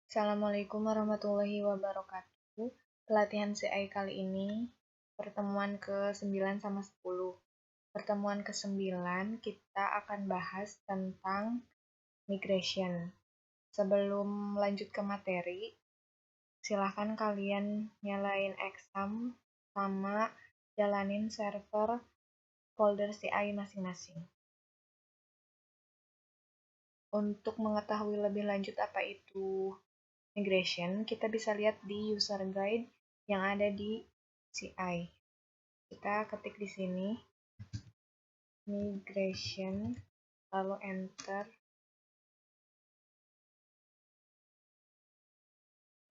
Assalamualaikum warahmatullahi wabarakatuh. Pelatihan CI kali ini pertemuan ke-9 sama 10. Pertemuan ke-9 kita akan bahas tentang migration. Sebelum lanjut ke materi, silahkan kalian nyalain exam sama jalanin server folder CI masing-masing. Untuk mengetahui lebih lanjut apa itu migration, kita bisa lihat di user guide yang ada di CI. Kita ketik di sini migration, lalu enter,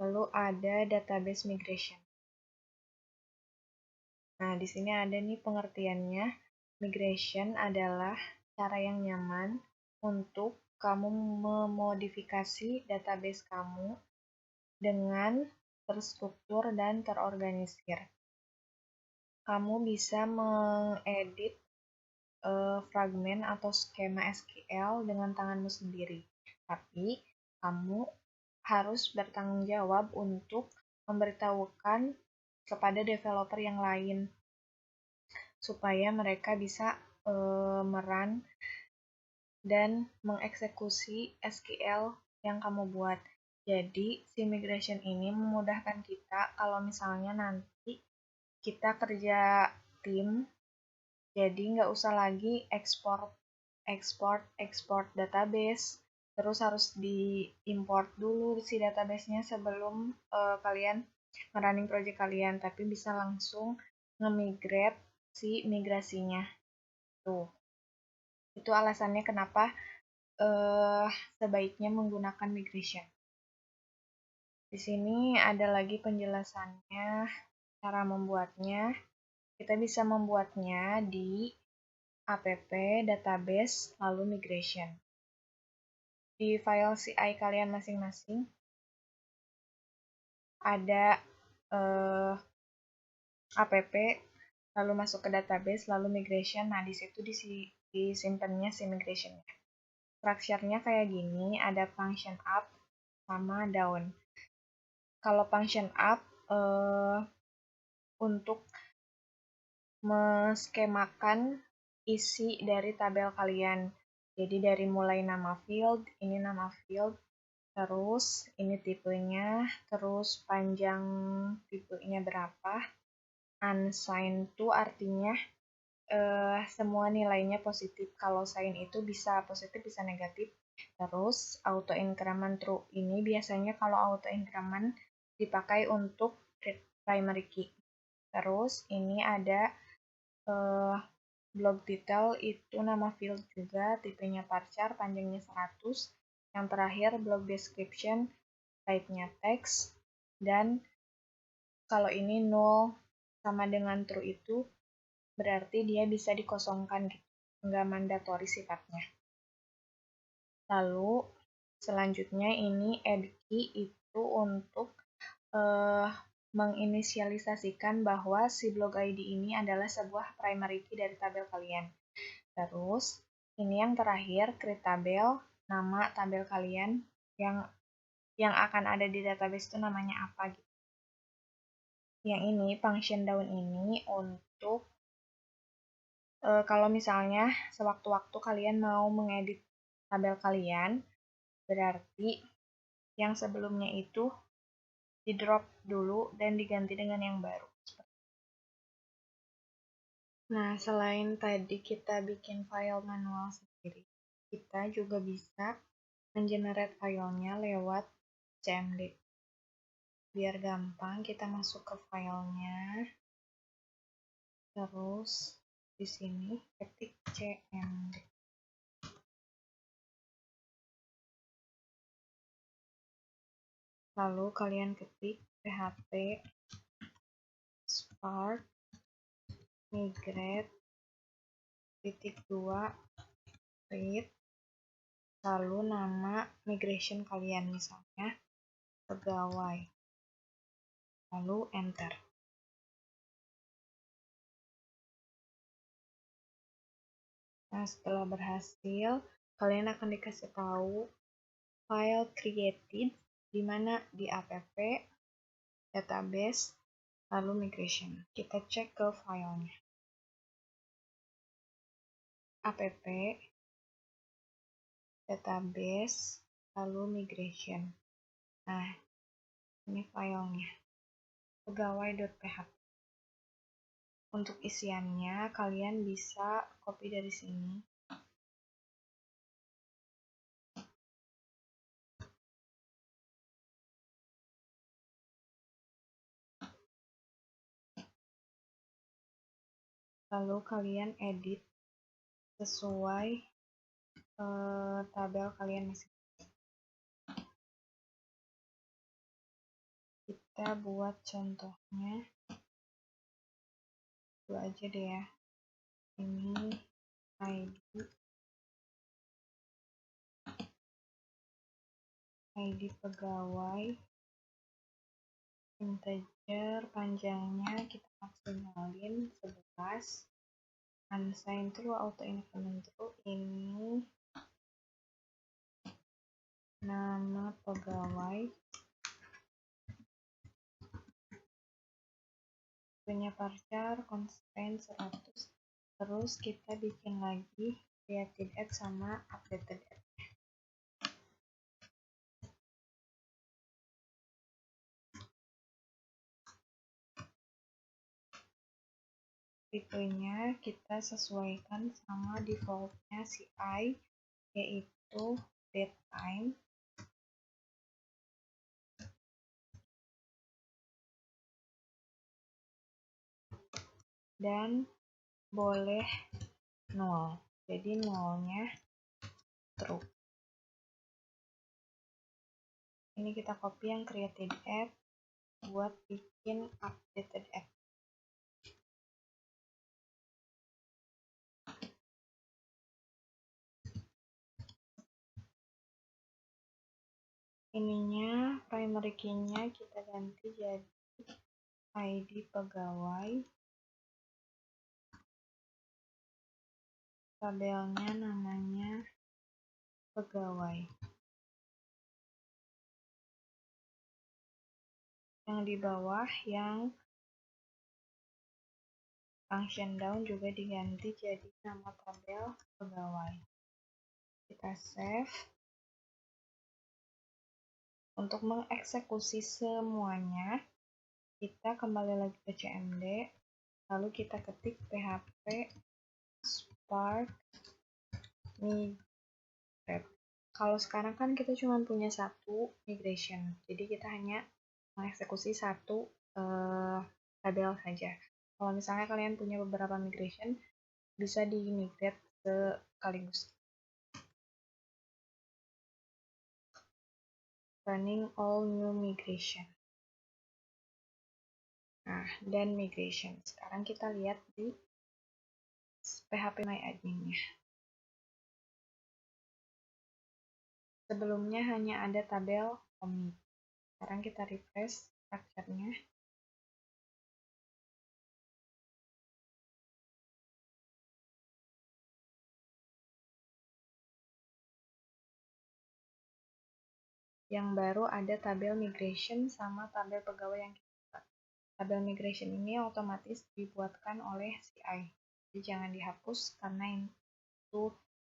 lalu ada database migration. Nah, di sini ada nih pengertiannya. Migration adalah cara yang nyaman untuk kamu memodifikasi database kamu dengan terstruktur dan terorganisir. Kamu bisa mengedit fragmen atau skema SQL dengan tanganmu sendiri. Tapi, kamu harus bertanggung jawab untuk memberitahukan kepada developer yang lain supaya mereka bisa merun dan mengeksekusi SQL yang kamu buat. Jadi, si migration ini memudahkan kita kalau misalnya nanti kita kerja tim, jadi nggak usah lagi export database, terus harus diimport dulu si databasenya sebelum kalian running project kalian, tapi bisa langsung nge-migrate si migrasinya. Tuh, itu alasannya kenapa sebaiknya menggunakan migration. Di sini ada lagi penjelasannya, cara membuatnya. Kita bisa membuatnya di app database lalu migration. Di file CI kalian masing-masing ada app lalu masuk ke database lalu migration. Nah, di situ disimpannya si migration-nya. Structure-nya kayak gini, ada function up sama down. Kalau function up untuk meskemakan isi dari tabel kalian. Jadi dari mulai nama field, ini nama field, terus ini tipenya, terus panjang tipenya berapa. Unsigned itu artinya semua nilainya positif. Kalau sign itu bisa positif, bisa negatif. Terus auto increment true ini biasanya kalau auto increment dipakai untuk primary key. Terus ini ada blog detail, itu nama field juga, tipenya varchar, panjangnya 100. Yang terakhir blog description, type-nya text, dan kalau ini null sama dengan true itu berarti dia bisa dikosongkan gitu, nggak mandatori sifatnya. Lalu selanjutnya ini add key itu untuk menginisialisasikan bahwa si blog ID ini adalah sebuah primary key dari tabel kalian. Terus ini yang terakhir create tabel, nama tabel kalian yang akan ada di database itu namanya apa gitu. Yang ini function down ini untuk kalau misalnya sewaktu-waktu kalian mau mengedit tabel kalian, berarti yang sebelumnya itu di-drop dulu dan diganti dengan yang baru. Nah, selain tadi kita bikin file manual sendiri, kita juga bisa mengenerate filenya lewat CMD. Biar gampang, kita masuk ke filenya, terus di sini ketik CMD. Lalu kalian ketik php spark migrate .2 read, lalu nama migration kalian, misalnya pegawai, lalu enter. Nah, setelah berhasil, kalian akan dikasih tahu file created di mana di app, database, lalu migration. Kita cek ke filenya. App, database, lalu migration. Nah, ini filenya, pegawai.php. Untuk isiannya, kalian bisa copy dari sini. Lalu kalian edit sesuai tabel kalian masing. Kita buat contohnya itu aja deh ya. Ini ID pegawai, integer, panjangnya kita maksimalin 11, unsigned true, auto increment true. Ini nama pegawai, punya varchar, constraint 100. Terus kita bikin lagi created add sama updated add. Tipenya kita sesuaikan sama defaultnya CI, yaitu datetime, dan boleh 0. Jadi 0-nya true. Ini kita copy yang created add buat bikin updated add. Ininya primary key-nya kita ganti jadi ID pegawai, tabelnya namanya pegawai. Yang di bawah yang function down juga diganti jadi nama tabel pegawai. Kita save. Untuk mengeksekusi semuanya, kita kembali lagi ke CMD, lalu kita ketik php spark migrate. Kalau sekarang kan kita cuma punya satu migration, jadi kita hanya mengeksekusi satu tabel saja. Kalau misalnya kalian punya beberapa migration, bisa di-migrate sekaligus. Running all new migration. Nah, dan migration. Sekarang kita lihat di PHP My Admin-nya. Sebelumnya hanya ada tabel commit. Sekarang kita refresh structure-nya. Yang baru ada tabel migration sama tabel pegawai yang kita buat. Tabel migration ini otomatis dibuatkan oleh CI. Jadi jangan dihapus karena itu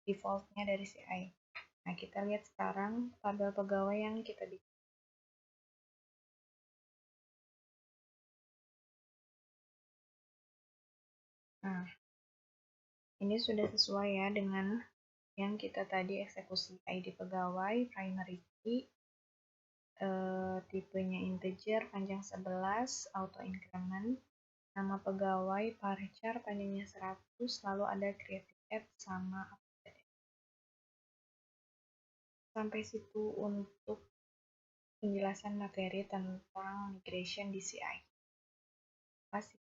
defaultnya dari CI. Nah, kita lihat sekarang tabel pegawai yang kita bikin. Nah, ini sudah sesuai ya dengan yang kita tadi eksekusi. ID pegawai, primary key, tipenya integer, panjang 11, auto increment, nama pegawai, varchar, panjangnya 100, lalu ada created add sama update. Sampai situ untuk penjelasan materi tentang migration di CI. Terima kasih.